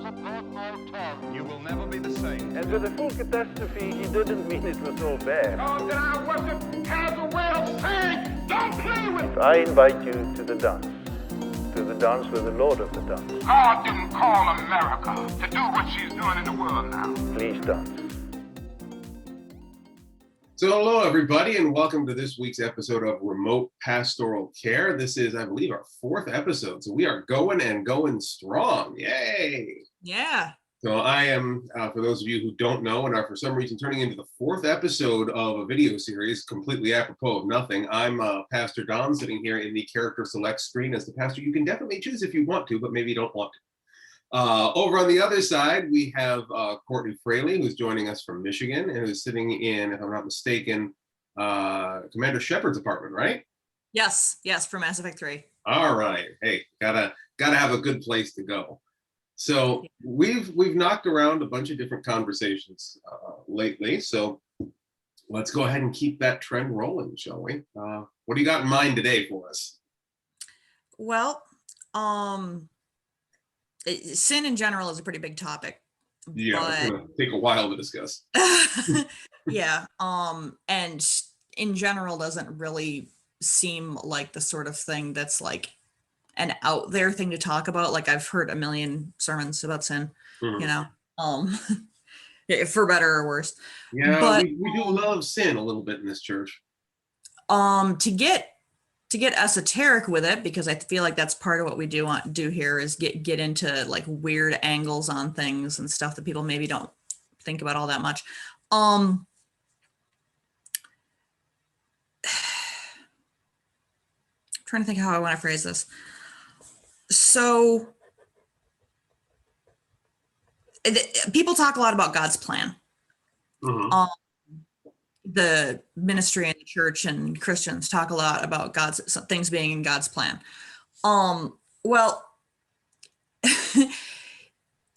support my tongue. You will never be the same. And with the full catastrophe, he didn't mean it was all bad. God that I worship has a way of saying, don't play with. I invite you to the dance with the Lord of the dance. God didn't call America to do what she's doing in the world now. Please dance. So hello, everybody, and welcome to this week's episode of Remote Pastoral Care. This is, I believe, our fourth episode, so we are going strong. Yay! Yeah. So I am, for those of you who don't know and are for some reason turning into the fourth episode of a video series, completely apropos of nothing, I'm Pastor Don, sitting here in the Character Select screen as the pastor. You can definitely choose if you want to, but maybe you don't want to. Over on the other side, we have Courtney Fraley, who's joining us from Michigan and who's sitting in, if I'm not mistaken, Commander Shepard's apartment, right? Yes, for Mass Effect 3. All right. Hey, gotta have a good place to go. So we've knocked around a bunch of different conversations lately. So let's go ahead and keep that trend rolling, shall we? What do you got in mind today for us? Well, sin in general is a pretty big topic. Yeah, but... it's gonna take a while to discuss. Yeah, and in general doesn't really seem like the sort of thing that's like an out there thing to talk about. Like I've heard a million sermons about sin, you know, for better or worse. Yeah, but we do love sin a little bit in this church. To get esoteric with it, because I feel like that's part of what we do here is get into like weird angles on things and stuff that people maybe don't think about all that much. Trying to think how I want to phrase this. So people talk a lot about God's plan. Mm-hmm. The ministry and the church and Christians talk a lot about God's things being in God's plan. Well,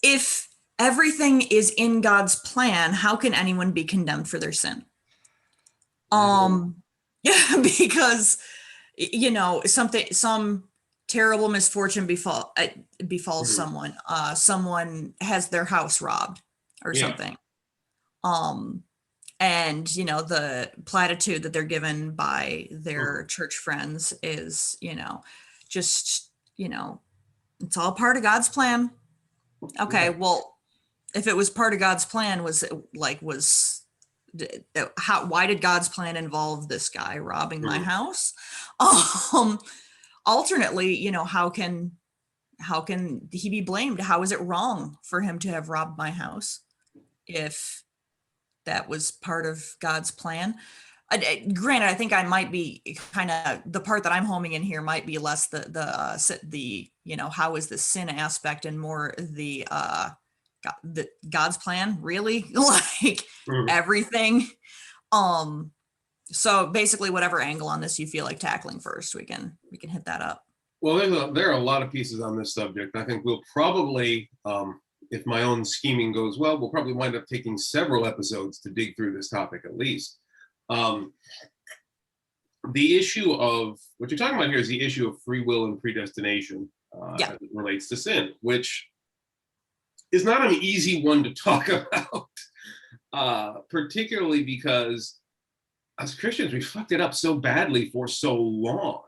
if everything is in God's plan, how can anyone be condemned for their sin? Yeah, because some terrible misfortune befalls mm-hmm. someone. Someone has their house robbed or something. And, the platitude that they're given by their church friends is, it's all part of God's plan. Okay, well, if it was part of God's plan, why did God's plan involve this guy robbing my house? Alternately, how can he be blamed? How is it wrong for him to have robbed my house if that was part of God's plan? Granted, I think I might be kind of the part that I'm homing in here might be less the how is the sin aspect and more the God's plan, really, like everything. So basically, whatever angle on this you feel like tackling first, we can hit that up. Well, there are a lot of pieces on this subject. I think we'll probably, if my own scheming goes well, we'll probably wind up taking several episodes to dig through this topic at least. The issue of what you're talking about here is the issue of free will and predestination as it relates to sin, which is not an easy one to talk about, particularly because as Christians, we fucked it up so badly for so long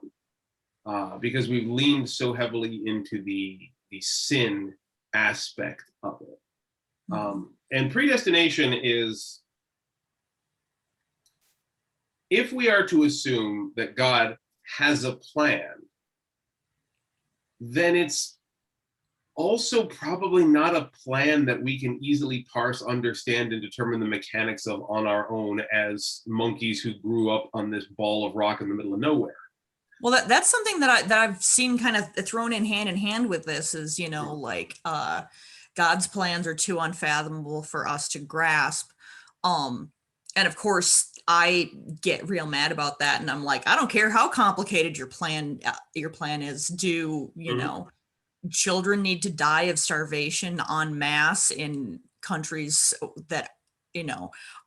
because we've leaned so heavily into the sin aspect of it. And predestination is, if we are to assume that God has a plan, then it's also probably not a plan that we can easily parse, understand, and determine the mechanics of on our own as monkeys who grew up on this ball of rock in the middle of nowhere. Well, that's something that I've seen kind of thrown in hand with this is, God's plans are too unfathomable for us to grasp. And of course, I get real mad about that. And I'm like, I don't care how complicated your plan is. Do, children need to die of starvation en masse in countries that,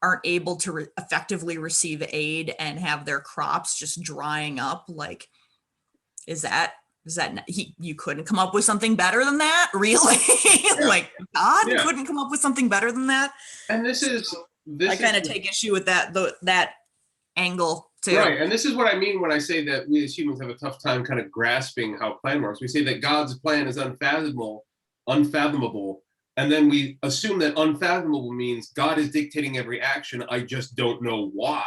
aren't able to effectively receive aid and have their crops just drying up? Like, is that Is that you couldn't come up with something better than that? Really? Yeah. Like God Yeah. couldn't come up with something better than that? And this I kind of is take issue with that angle too. right. And this is what I mean when I say that we as humans have a tough time kind of grasping how plan works. We say that God's plan is unfathomable, and then we assume that unfathomable means God is dictating every action. I just don't know why.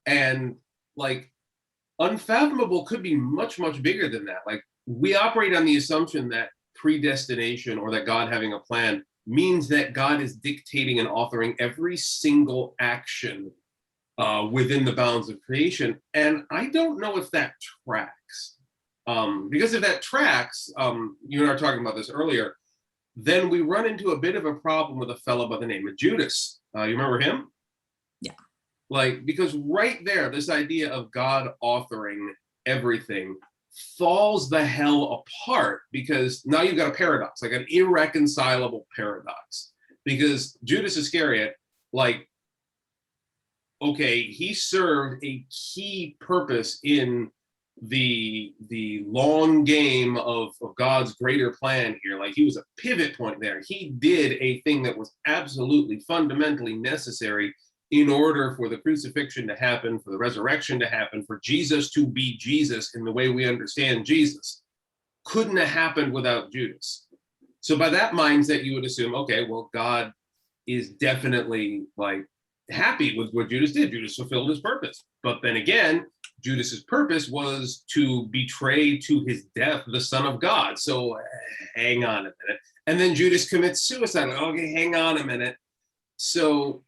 And like unfathomable could be much, much bigger than that. Like we operate on the assumption that predestination or that God having a plan means that God is dictating and authoring every single action within the bounds of creation. And I don't know if that tracks. Because if that tracks, you and I were talking about this earlier, then we run into a bit of a problem with a fellow by the name of Judas. You remember him? Yeah. Like, because right there, this idea of God authoring everything falls the hell apart, because now you've got a paradox, like an irreconcilable paradox. Because Judas Ischariot, like, okay, he served a key purpose in the long game of God's greater plan here. Like he was a pivot point there. He did a thing that was absolutely fundamentally necessary in order for the crucifixion to happen, for the resurrection to happen, for Jesus to be Jesus in the way we understand Jesus. Couldn't have happened without Judas. So by that mindset, you would assume, okay, well, God is definitely like happy with what Judas did. Judas fulfilled his purpose. But then again, Judas's purpose was to betray to his death the Son of God. So hang on a minute. And then Judas commits suicide. Okay, hang on a minute. So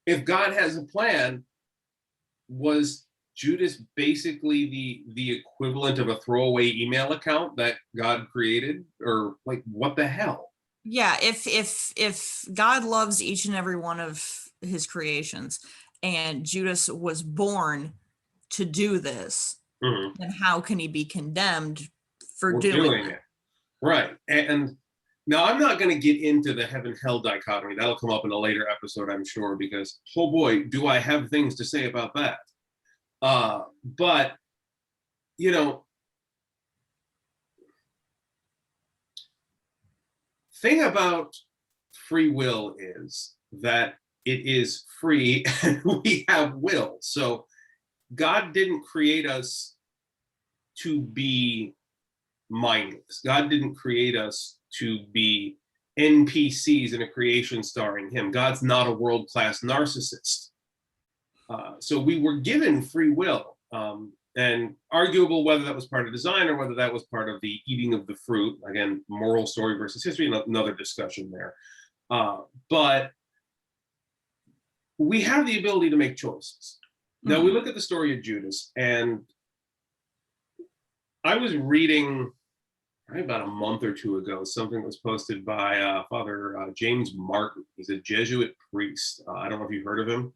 if God has a plan, was Judas basically the equivalent of a throwaway email account that God created? Or like, what the hell? Yeah, if God loves each and every one of his creations and Judas was born to do this, then how can he be condemned for doing it? Right. And now I'm not going to get into the heaven-hell dichotomy. That'll come up in a later episode, I'm sure, because, oh boy, do I have things to say about that. But, you know, thing about free will is that it is free and we have will. So God didn't create us to be mindless. God didn't create us to be NPCs in a creation starring him. God's not a world-class narcissist. So we were given free will, and arguable whether that was part of design or whether that was part of the eating of the fruit. Again, moral story versus history, another discussion there. But we have the ability to make choices. Now we look at the story of Judas, and I was reading about a month or two ago, something that was posted by Father James Martin. He's a Jesuit priest. I don't know if you've heard of him.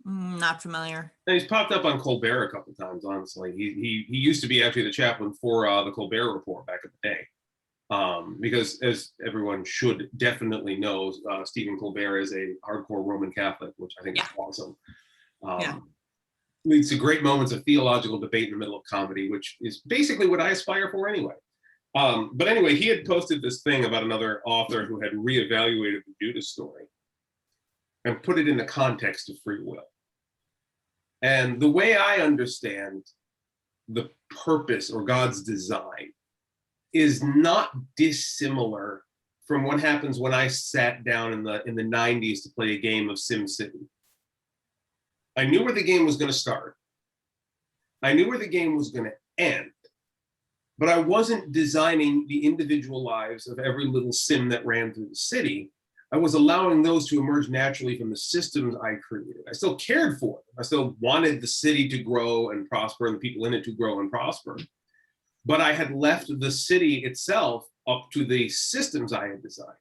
Not familiar. And he's popped up on Colbert a couple of times, honestly. He used to be actually the chaplain for the Colbert Report back in the day. Because as everyone should definitely know, Stephen Colbert is a hardcore Roman Catholic, which I think is awesome. Leads to great moments of theological debate in the middle of comedy, which is basically what I aspire for anyway. But anyway, he had posted this thing about another author who had reevaluated the Judas story and put it in the context of free will. And the way I understand the purpose or God's design is not dissimilar from what happens when I sat down in the 90s to play a game of SimCity. I knew where the game was going to start. I knew where the game was going to end. But I wasn't designing the individual lives of every little sim that ran through the city. I was allowing those to emerge naturally from the systems I created. I still cared for them. I still wanted the city to grow and prosper and the people in it to grow and prosper. But I had left the city itself up to the systems I had designed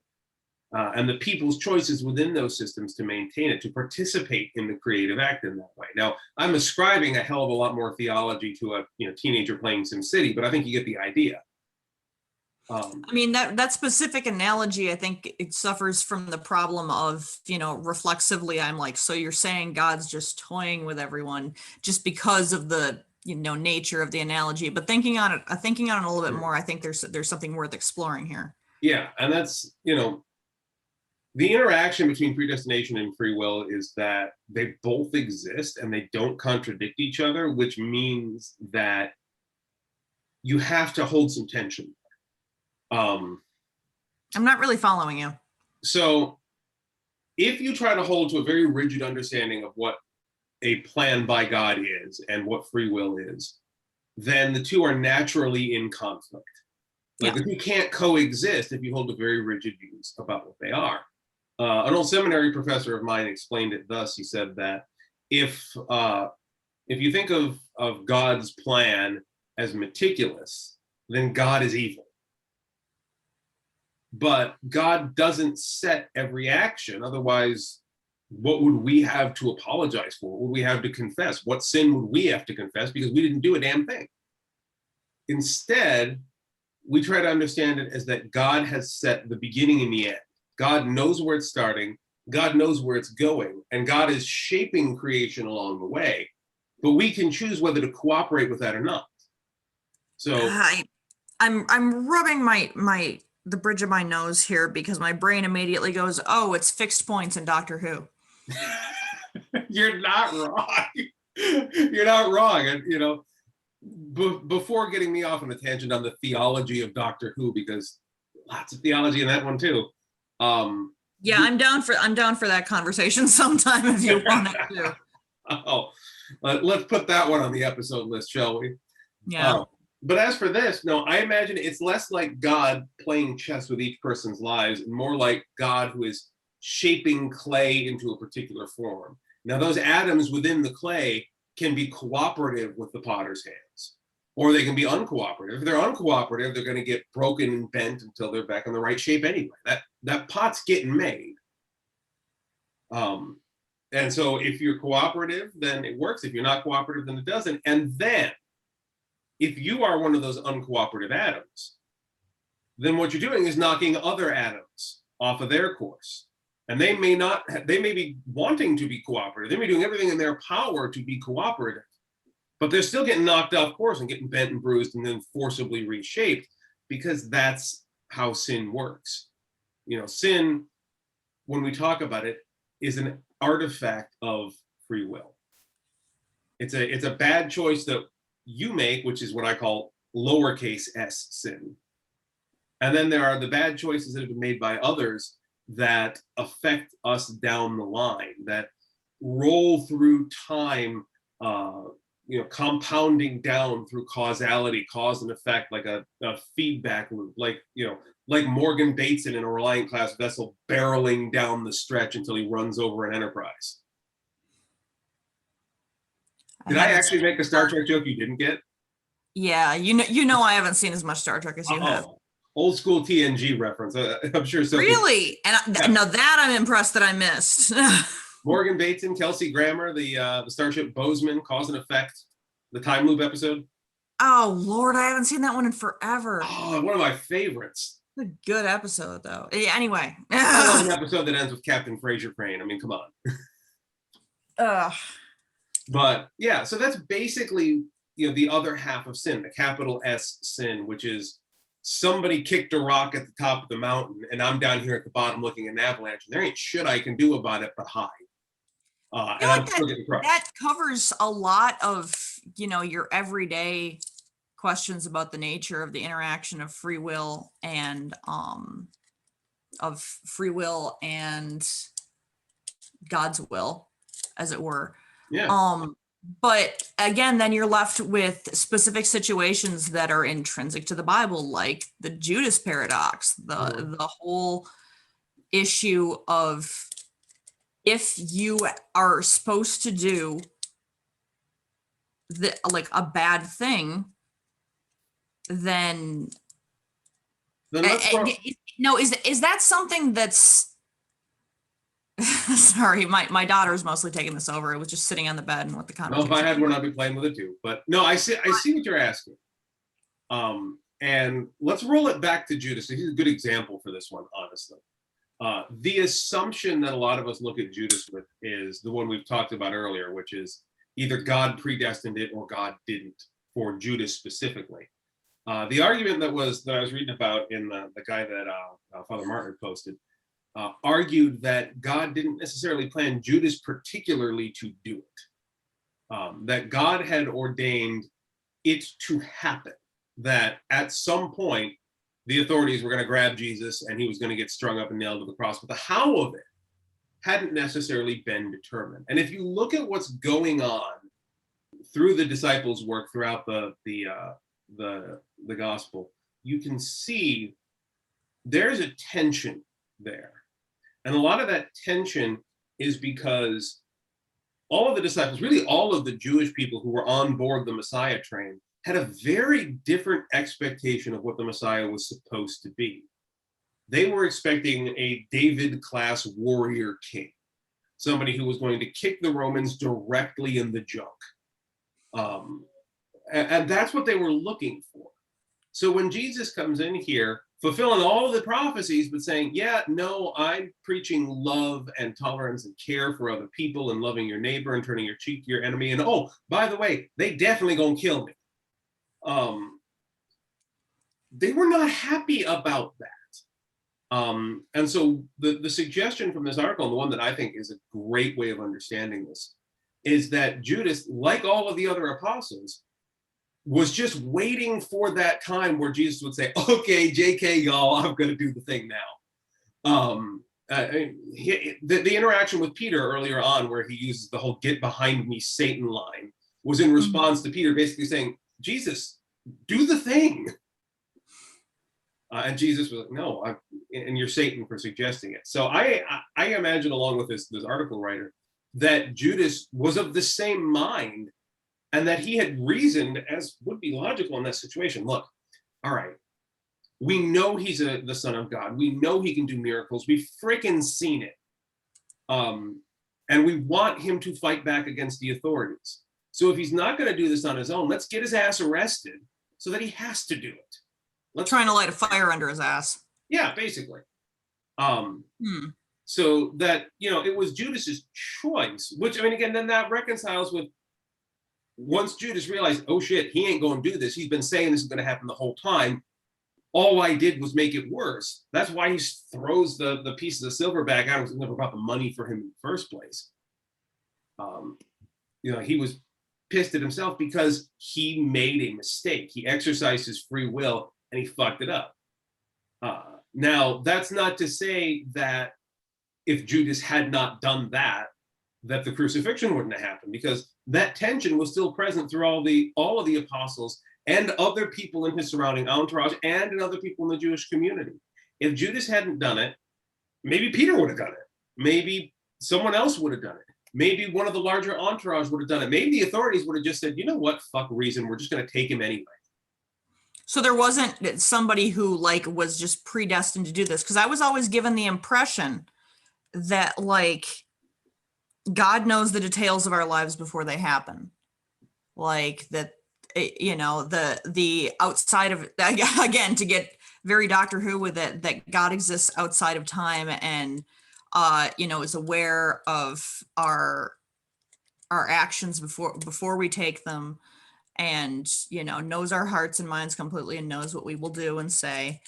and the people's choices within those systems to maintain it, to participate in the creative act in that way. Now, I'm ascribing a hell of a lot more theology to a teenager playing SimCity, but I think you get the idea. I mean, that specific analogy, I think it suffers from the problem of, reflexively, I'm like, so you're saying God's just toying with everyone just because of the nature of the analogy, but thinking on it a little bit more, I think there's something worth exploring here. Yeah, and that's, the interaction between predestination and free will is that they both exist and they don't contradict each other, which means that you have to hold some tension. I'm not really following you. So if you try to hold to a very rigid understanding of what a plan by God is and what free will is, then the two are naturally in conflict. Like the two can't coexist if you hold to very rigid views about what they are. An old seminary professor of mine explained it thus. He said that if you think of God's plan as meticulous, then God is evil. But God doesn't set every action. Otherwise, what would we have to apologize for? What would we have to confess? What sin would we have to confess because we didn't do a damn thing? Instead, we try to understand it as that God has set the beginning and the end. God knows where it's starting, God knows where it's going, and God is shaping creation along the way. But we can choose whether to cooperate with that or not. So I'm rubbing the bridge of my nose here because my brain immediately goes, oh, it's fixed points in Doctor Who. You're not wrong. You're not wrong. And before getting me off on a tangent on the theology of Doctor Who, because lots of theology in that one too. Yeah, I'm down for that conversation sometime if you want to. Oh, let's put that one on the episode list, shall we? Yeah. But as for this, no, I imagine it's less like God playing chess with each person's lives and more like God who is shaping clay into a particular form. Now, those atoms within the clay can be cooperative with the potter's hands, or they can be uncooperative. If they're uncooperative, they're going to get broken and bent until they're back in the right shape anyway. That pot's getting made. And so if you're cooperative, then it works. If you're not cooperative, then it doesn't. And then if you are one of those uncooperative atoms, then what you're doing is knocking other atoms off of their course. And they may be wanting to be cooperative. They may be doing everything in their power to be cooperative, but they're still getting knocked off course and getting bent and bruised and then forcibly reshaped, because that's how sin works. Sin, when we talk about it, is an artifact of free will. It's a bad choice that you make, which is what I call lowercase s sin. And then there are the bad choices that have been made by others that affect us down the line, that roll through time, compounding down through causality, cause and effect, like a feedback loop, like Morgan Bateson in a Reliant class vessel barreling down the stretch until he runs over an Enterprise. Did I actually make a Star Trek joke you didn't get? Yeah, I haven't seen as much Star Trek as you have. Old school TNG reference. I'm sure so. Really? And now that I'm impressed that I missed. Morgan Bateson, Kelsey Grammer, the Starship Bozeman, Cause and Effect, the time loop episode. Oh Lord, I haven't seen that one in forever. Oh, one of my favorites. A good episode though. Yeah, anyway. I love an episode that ends with Captain Fraser Crane. I mean, come on. But yeah, so that's basically the other half of sin, the capital S sin, which is somebody kicked a rock at the top of the mountain and I'm down here at the bottom looking at an avalanche and there ain't shit I can do about it but hide. And I'm still getting crushed. That covers a lot of your everyday questions about the nature of the interaction of free will and God's will, as it were. Yeah. But again, then you're left with specific situations that are intrinsic to the Bible, like the Judas paradox, the whole issue of if you are supposed to do a bad thing, then is that something that's sorry, my daughter is mostly taking this over. It was just sitting on the bed and with the conversation. No, if I had one, I'd be playing with it too. But no, I see what you're asking. And let's roll it back to Judas. He's a good example for this one, honestly. The assumption that a lot of us look at Judas with is the one we've talked about earlier, which is either God predestined it or God didn't, for Judas specifically. The argument that I was reading about in the guy that Father Martin posted argued that God didn't necessarily plan Judas particularly to do it. That God had ordained it to happen, that at some point the authorities were going to grab Jesus and he was going to get strung up and nailed to the cross, but the how of it hadn't necessarily been determined. And if you look at what's going on through the disciples' work throughout the gospel, you can see there's a tension there. And a lot of that tension is because all of the disciples, really all of the Jewish people who were on board the Messiah train, had a very different expectation of what the Messiah was supposed to be. They were expecting a David-class warrior king, somebody who was going to kick the Romans directly in the junk. And that's what they were looking for. So when Jesus comes in here, fulfilling all the prophecies, but saying, yeah, no, I'm preaching love and tolerance and care for other people and loving your neighbor and turning your cheek to your enemy. And oh, by the way, they definitely gonna kill me. They were not happy about that. And so the suggestion from this article, and the one that I think is a great way of understanding this, is that Judas, like all of the other apostles, was just waiting for that time where Jesus would say, okay, JK, y'all, I'm going to do the thing now. The interaction with Peter earlier on, where he uses the whole "get behind me, Satan" line, was in response to Peter basically saying, Jesus, do the thing. And Jesus was like, no, and you're Satan for suggesting it. So I imagine, along with this article writer, that Judas was of the same mind, and that he had reasoned, as would be logical in that situation. Look, all right, we know he's the Son of God. We know he can do miracles. We've freaking seen it. And we want him to fight back against the authorities. So if he's not going to do this on his own, let's get his ass arrested so that he has to do it. Let's Trying to light a fire under his ass. Yeah, basically. So that, it was Judas's choice, which, I mean, again, then that reconciles with, once Judas realized, oh shit, he ain't going to do this. He's been saying this is going to happen the whole time. All I did was make it worse. That's why he throws the pieces of silver back out. It was never about the money for him in the first place. He was pissed at himself because he made a mistake. He exercised his free will and he fucked it up. Now, that's not to say that if Judas had not done that the crucifixion wouldn't have happened, because that tension was still present through all of the apostles and other people in his surrounding entourage and in other people in the Jewish community. If Judas hadn't done it, maybe Peter would have done it. Maybe someone else would have done it. Maybe one of the larger entourage would have done it. Maybe the authorities would have just said, you know what, fuck reason, we're just going to take him anyway. So there wasn't somebody who was just predestined to do this, because I was always given the impression that God knows the details of our lives before they happen. The outside of, again, to get very Doctor Who with it, that God exists outside of time and, is aware of our actions before we take them, and, knows our hearts and minds completely and knows what we will do and say,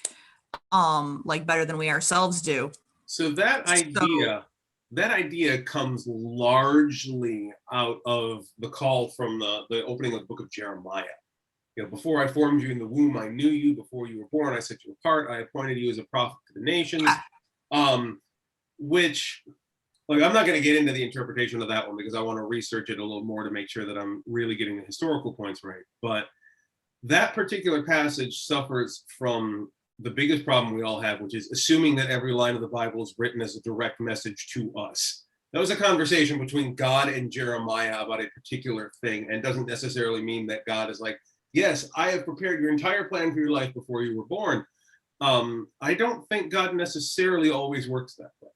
better than we ourselves do. So that idea comes largely out of the call from the opening of the book of Jeremiah. Before I formed you in the womb, I knew you. Before you were born, I set you apart. I appointed you as a prophet to the nations. Which, I'm not going to get into the interpretation of that one because I want to research it a little more to make sure that I'm really getting the historical points right. But that particular passage suffers from the biggest problem we all have, which is assuming that every line of the Bible is written as a direct message to us. That was a conversation between God and Jeremiah about a particular thing, and doesn't necessarily mean that God is like, yes, I have prepared your entire plan for your life before you were born. I don't think God necessarily always works that way.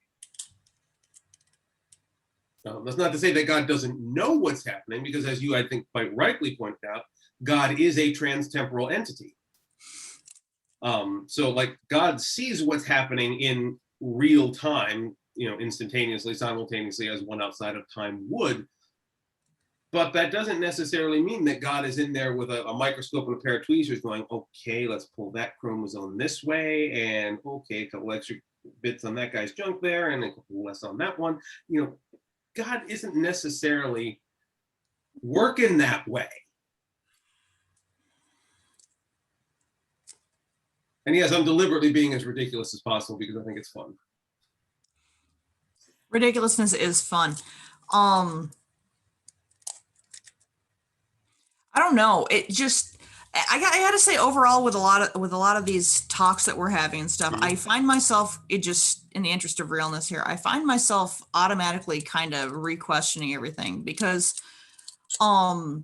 That's not to say that God doesn't know what's happening, because as you, I think, quite rightly pointed out, God is a trans-temporal entity. So God sees what's happening in real time, instantaneously, simultaneously, as one outside of time would. But that doesn't necessarily mean that God is in there with a microscope and a pair of tweezers going, okay, let's pull that chromosome this way, and okay, a couple extra bits on that guy's junk there, and a couple less on that one. You know, God isn't necessarily working that way. And yes, I'm deliberately being as ridiculous as possible because I think it's fun. Ridiculousness is fun. I don't know. It just, I gotta say, overall, with a lot of these talks that we're having and stuff, I find myself, it just, in the interest of realness here, I find myself automatically kind of re-questioning everything because, I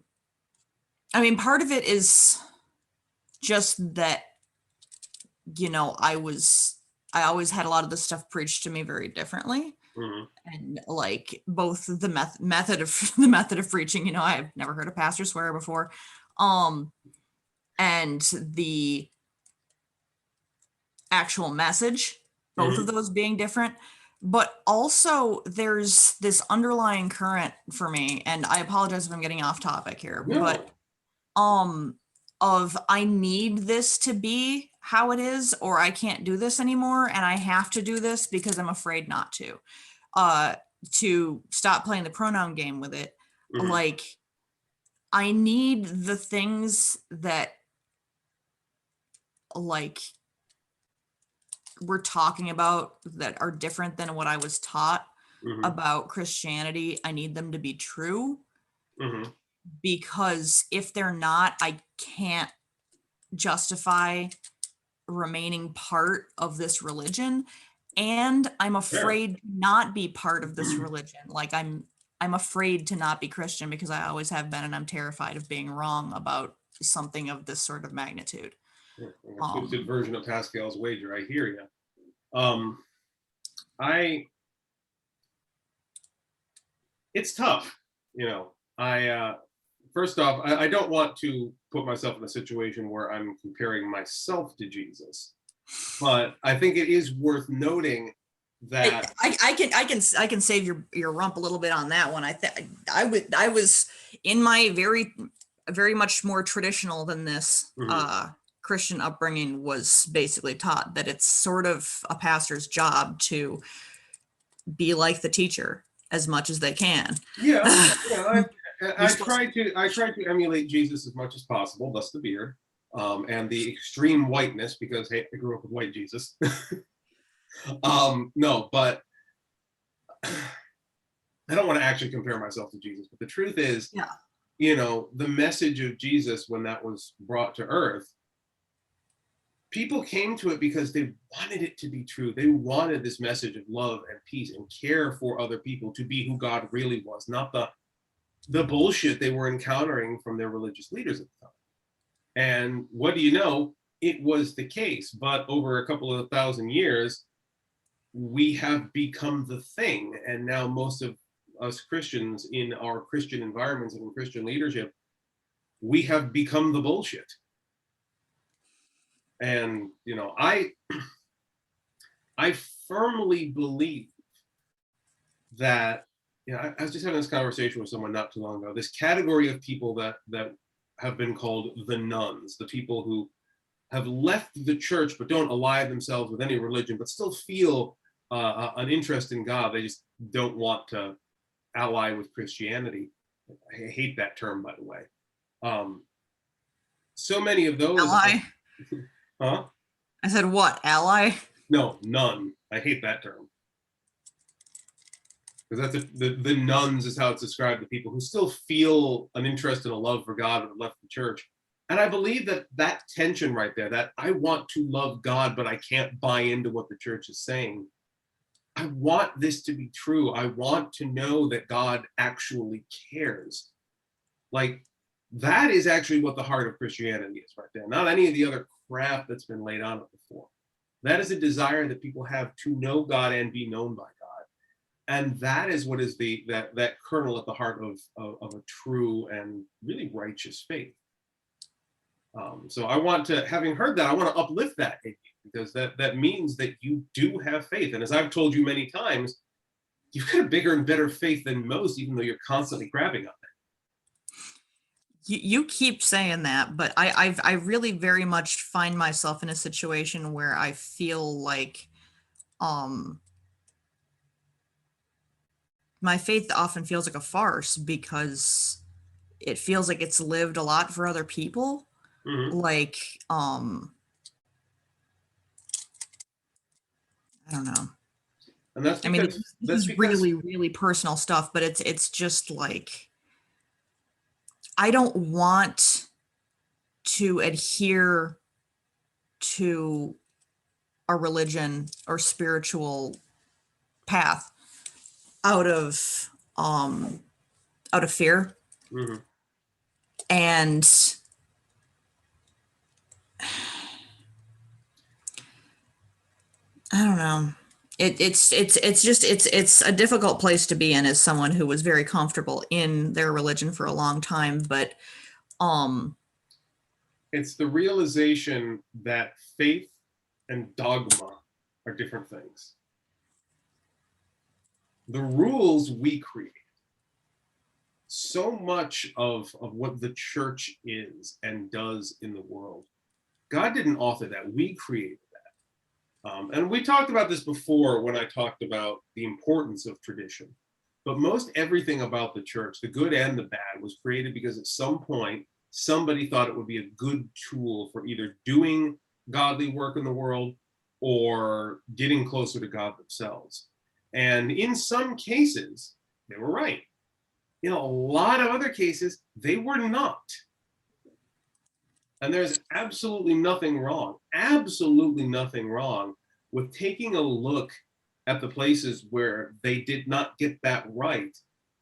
mean, part of it is just that, you know, I always had a lot of this stuff preached to me very differently. And like both the method of preaching, you know, I've never heard a pastor swear before, and the actual message, both of those being different. But also there's this underlying current for me, and I apologize if I'm getting off topic here, but of I need this to be how it is, or I can't do this anymore, and I have to do this because I'm afraid not to stop playing the pronoun game with it. Like, I need the things that, like, we're talking about that are different than what I was taught about Christianity. I need them to be true, because if they're not, I can't justify remaining part of this religion. And I'm afraid to not be part of this religion. Like I'm afraid to not be Christian because I always have been, and I'm terrified of being wrong about something of this sort of magnitude. A twisted version of Pascal's wager. I hear you. It's tough, you know. First off, I don't want to put myself in a situation where I'm comparing myself to Jesus. But I think it is worth noting that I can save your rump a little bit on that one. I was in my very much more traditional than this Christian upbringing was basically taught that it's sort of a pastor's job to be like the teacher as much as they can. I try to emulate Jesus as much as possible, thus the beard. And the extreme whiteness, because hey, I grew up with white Jesus. No, but I don't want to actually compare myself to Jesus. But the truth is, you know, the message of Jesus when that was brought to earth, people came to it because they wanted it to be true. They wanted this message of love and peace and care for other people to be who God really was, not the bullshit they were encountering from their religious leaders at the time. And what do you know? It was the case. But over a couple of thousand years, we have become the thing. And now most of us Christians in our Christian environments and in Christian leadership, we have become the bullshit. And, you know, I firmly believe that, you know, I was just having this conversation with someone not too long ago, this category of people that have been called the nuns, the people who have left the church but don't ally themselves with any religion, but still feel an interest in God. They just don't want to ally with Christianity. I hate that term, by the way. So many of those. Ally? Huh? I said what? Ally? No, nun. I hate that term. Because that's the nuns is how it's described, the people who still feel an interest and a love for God but left the church. And I believe that tension right there, that I want to love God, but I can't buy into what the church is saying. I want this to be true. I want to know that God actually cares. Like, that is actually what the heart of Christianity is right there. Not any of the other crap that's been laid on it before. That is a desire that people have to know God and be known by God. And that is what is that kernel at the heart of a true and really righteous faith. So I want to, having heard that, I want to uplift that in you, because that means that you do have faith. And as I've told you many times, you've got a bigger and better faith than most, even though you're constantly grabbing on it. You keep saying that, but I really very much find myself in a situation where I feel like my faith often feels like a farce because it feels like it's lived a lot for other people. Mhm. Like, I don't know. And that's I mean, because this is really, really personal stuff, but it's just like, I don't want to adhere to a religion or spiritual path out of fear. Mhm. And I don't know. It's a difficult place to be in as someone who was very comfortable in their religion for a long time, but it's the realization that faith and dogma are different things. The rules we create. So much of what the church is and does in the world, God didn't author that. We created that. And we talked about this before when I talked about the importance of tradition. But most everything about the church, the good and the bad, was created because at some point, somebody thought it would be a good tool for either doing godly work in the world or getting closer to God themselves. And in some cases, they were right. In a lot of other cases, they were not. And there's absolutely nothing wrong with taking a look at the places where they did not get that right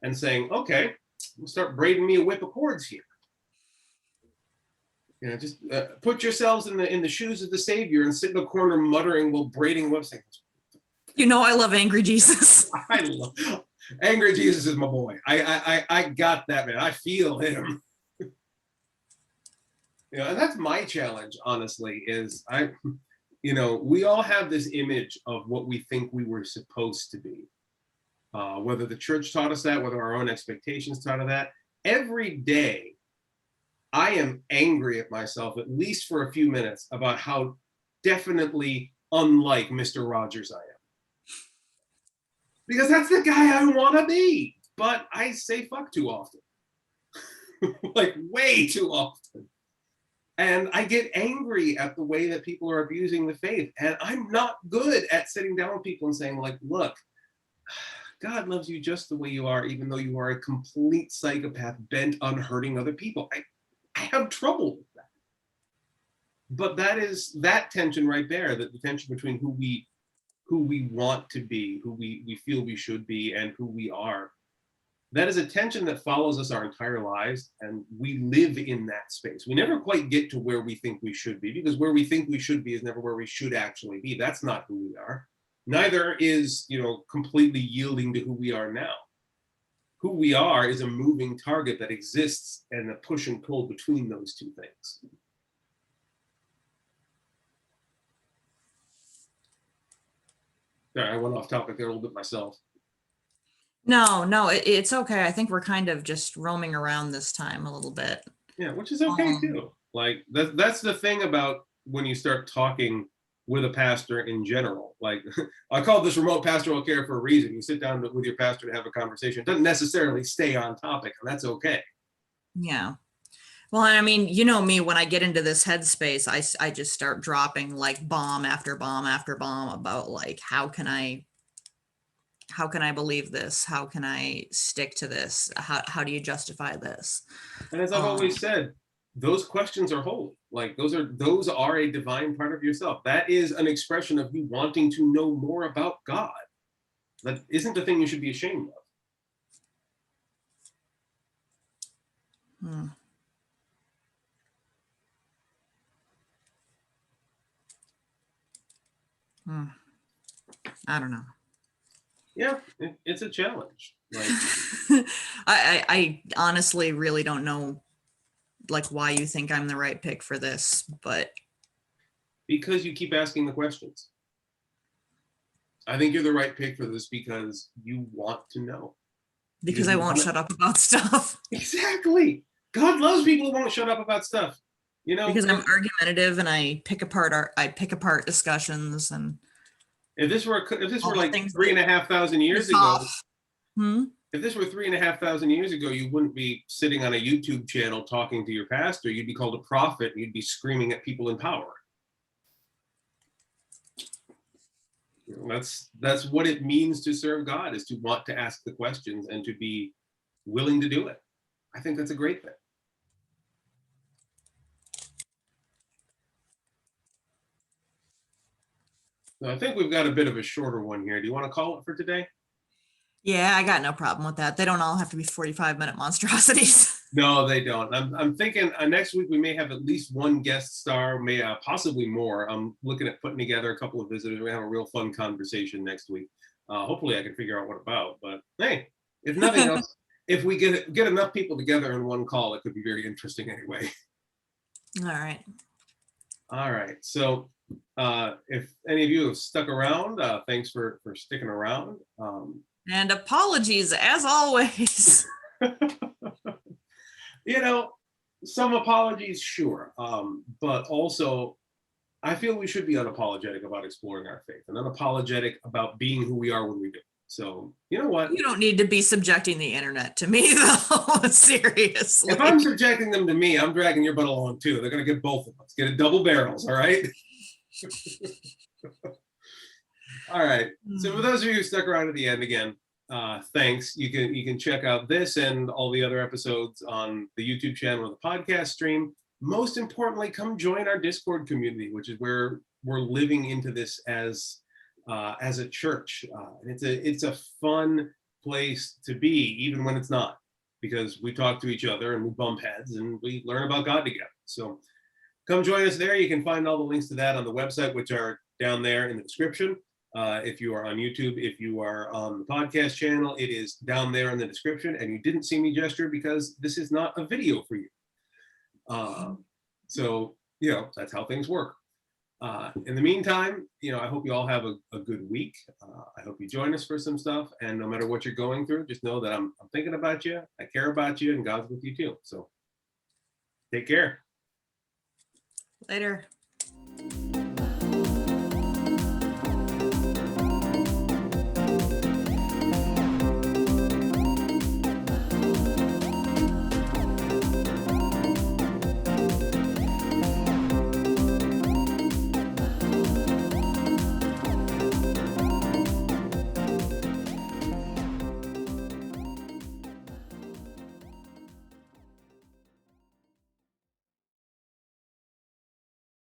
and saying, okay, we'll start braiding me a whip of cords here. You know, just put yourselves in the shoes of the Savior and sit in a corner muttering while braiding whips. you know, I love angry Jesus. I love angry Jesus is my boy. I got that, man. I feel him. You know, and that's my challenge, honestly, is we all have this image of what we think we were supposed to be. Whether the church taught us that, whether our own expectations taught us that. Every day, I am angry at myself, at least for a few minutes, about how definitely unlike Mr. Rogers I am. Because that's the guy I want to be. But I say fuck too often. Like way too often. And I get angry at the way that people are abusing the faith. And I'm not good at sitting down with people and saying, like, look, God loves you just the way you are, even though you are a complete psychopath bent on hurting other people. I have trouble with that. But that is that tension right there, the tension between who we want to be, who we feel we should be, and who we are. That is a tension that follows us our entire lives, and we live in that space. We never quite get to where we think we should be, because where we think we should be is never where we should actually be. That's not who we are. Neither is, completely yielding to who we are now. Who we are is a moving target that exists and a push and pull between those two things. Sorry, I went off topic there a little bit myself. No, it's okay. I think we're kind of just roaming around this time a little bit. Yeah, which is okay too. Like that's the thing about when you start talking with a pastor in general. Like I call this remote pastoral care for a reason. You sit down with your pastor to have a conversation. It doesn't necessarily stay on topic, and that's okay. Yeah. Well, I mean, you know me, when I get into this headspace, I just start dropping like bomb after bomb after bomb about like, how can I believe this? How can I stick to this? How do you justify this? And as I've always said, those questions are holy. Like those are a divine part of yourself. That is an expression of you wanting to know more about God. That isn't the thing you should be ashamed of. I don't know. Yeah, it's a challenge. Like, I honestly really don't know like why you think I'm the right pick for this, but because you keep asking the questions. I think you're the right pick for this because you want to know. Because I won't shut up about stuff. Exactly. God loves people who won't shut up about stuff. You know, Because I'm argumentative and I pick apart discussions and if this were all the like things 3,500 years piss ago, off. if this were 3,500 years ago, you wouldn't be sitting on a YouTube channel talking to your pastor. You'd be called a prophet. And you'd be screaming at people in power. That's what it means to serve God, is to want to ask the questions and to be willing to do it. I think that's a great thing. So I think we've got a bit of a shorter one here. Do you want to call it for today? Yeah, I got no problem with that. They don't all have to be 45-minute monstrosities. No, they don't. I'm thinking next week we may have at least one guest star, may possibly more. I'm looking at putting together a couple of visitors. We have a real fun conversation next week. Hopefully I can figure out what about. But hey, if nothing else, if we get enough people together in one call, it could be very interesting anyway. All right. All right. So if any of you have stuck around, thanks for sticking around. And apologies as always. You know, some apologies, sure. But also, I feel we should be unapologetic about exploring our faith and unapologetic about being who we are when we do. So, you know what? You don't need to be subjecting the internet to me, though. Seriously. If I'm subjecting them to me, I'm dragging your butt along too. They're going to get both of us. Get it double barrels, all right? All right. So for those of you who stuck around at the end, again, thanks. You can check out this and all the other episodes on the YouTube channel or the podcast stream. Most importantly, come join our Discord community, which is where we're living into this as a church. It's a fun place to be, even when it's not, because we talk to each other and we bump heads and we learn about God together. So come join us there. You can find all the links to that on the website, which are down there in the description. If you are on YouTube, if you are on the podcast channel, it is down there in the description. And you didn't see me gesture because this is not a video for you. So, you know, that's how things work. In the meantime, you know, I hope you all have a good week. I hope you join us for some stuff. And no matter what you're going through, just know that I'm thinking about you. I care about you, and God's with you too. So take care. Later.